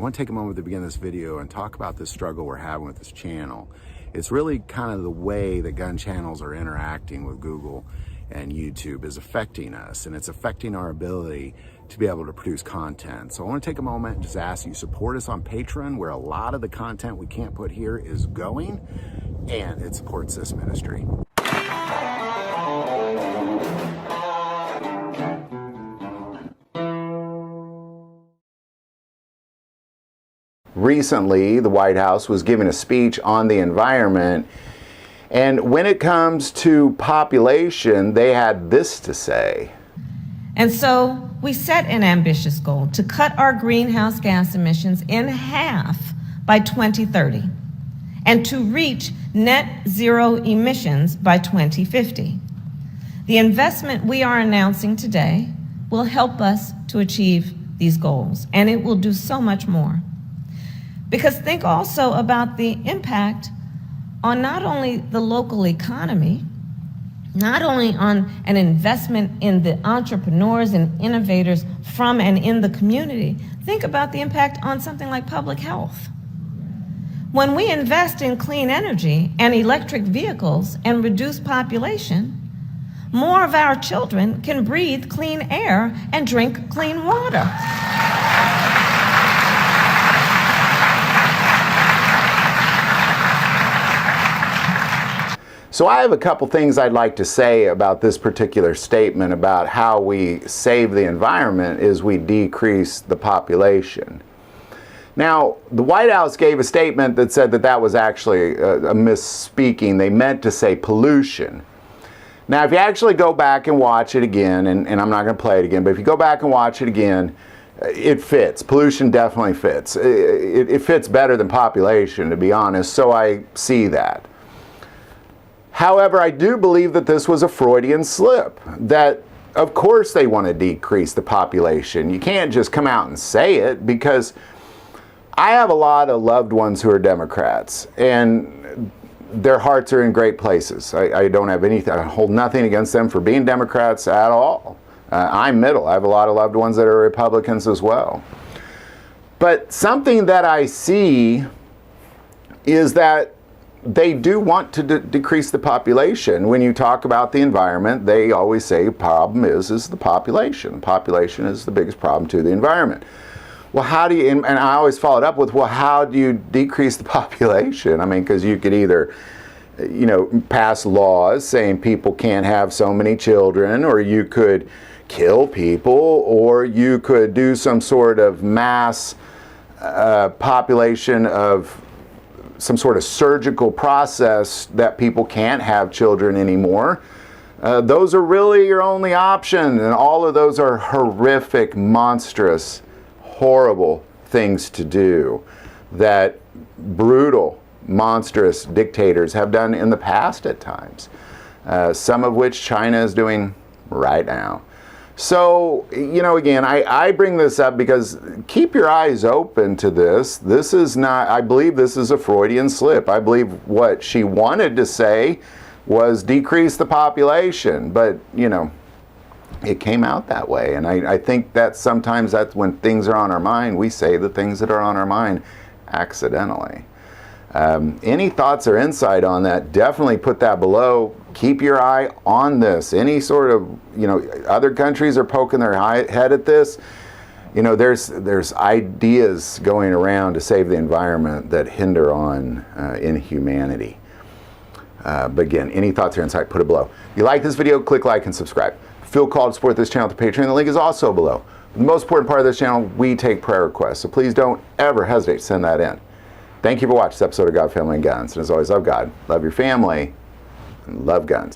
want to take a moment to begin this video and talk about this struggle we're having with this channel. It's really kind of the way that gun channels are interacting with Google and YouTube is affecting us, and it's affecting our ability to be able to produce content. So I want to take a moment and just ask you support us on Patreon, where a lot of the content we can't put here is going, and it supports this ministry. Recently, the White House was giving a speech on the environment, and when it comes to population, they had this to say. And so we set an ambitious goal to cut our greenhouse gas emissions in half by 2030 and to reach net zero emissions by 2050. The investment we are announcing today will help us to achieve these goals, and it will do so much more. Because think also about the impact on not only the local economy, not only on an investment in the entrepreneurs and innovators from and in the community, think about the impact on something like public health. When we invest in clean energy and electric vehicles and reduce population, more of our children can breathe clean air and drink clean water. So I have a couple things I'd like to say about this particular statement about how we save the environment is we decrease the population. Now, the White House gave a statement that said that that was actually a misspeaking. They meant to say pollution. Now, if you actually go back and watch it again, and I'm not going to play it again, but if you go back and watch it again, it fits. Pollution definitely fits. It fits better than population, to be honest, so I see that. However, I do believe that this was a Freudian slip, that of course they want to decrease the population. You can't just come out and say it, because I have a lot of loved ones who are Democrats, and their hearts are in great places. I don't have anything, I hold nothing against them for being Democrats at all. I'm middle. I have a lot of loved ones that are Republicans as well. But something that I see is that they do want to decrease the population. When you talk about the environment, they always say the problem is the population. Population is the biggest problem to the environment. Well, how do you, and I always follow it up with, well, how do you decrease the population? I mean, because you could either, pass laws saying people can't have so many children, or you could kill people, or you could do some sort of mass population of some sort of surgical process that people can't have children anymore. Those are really your only option, and all of those are horrific, monstrous, horrible things to do that brutal, monstrous dictators have done in the past at times, some of which China is doing right now. So, again, I bring this up because keep your eyes open to this. This is not, I believe this is a Freudian slip. I believe what she wanted to say was decrease the population, but, it came out that way. And I think that sometimes that's when things are on our mind, we say the things that are on our mind accidentally. Any thoughts or insight on that, definitely put that below. Keep your eye on this. Any sort of, other countries are poking their head at this. There's ideas going around to save the environment that hinder on inhumanity. But again, any thoughts or insight, put it below. If you like this video, click like and subscribe. Feel called to support this channel through Patreon. The link is also below. The most important part of this channel, we take prayer requests. So please don't ever hesitate to send that in. Thank you for watching this episode of God, Family, and Guns. And as always, love God, love your family, and love guns.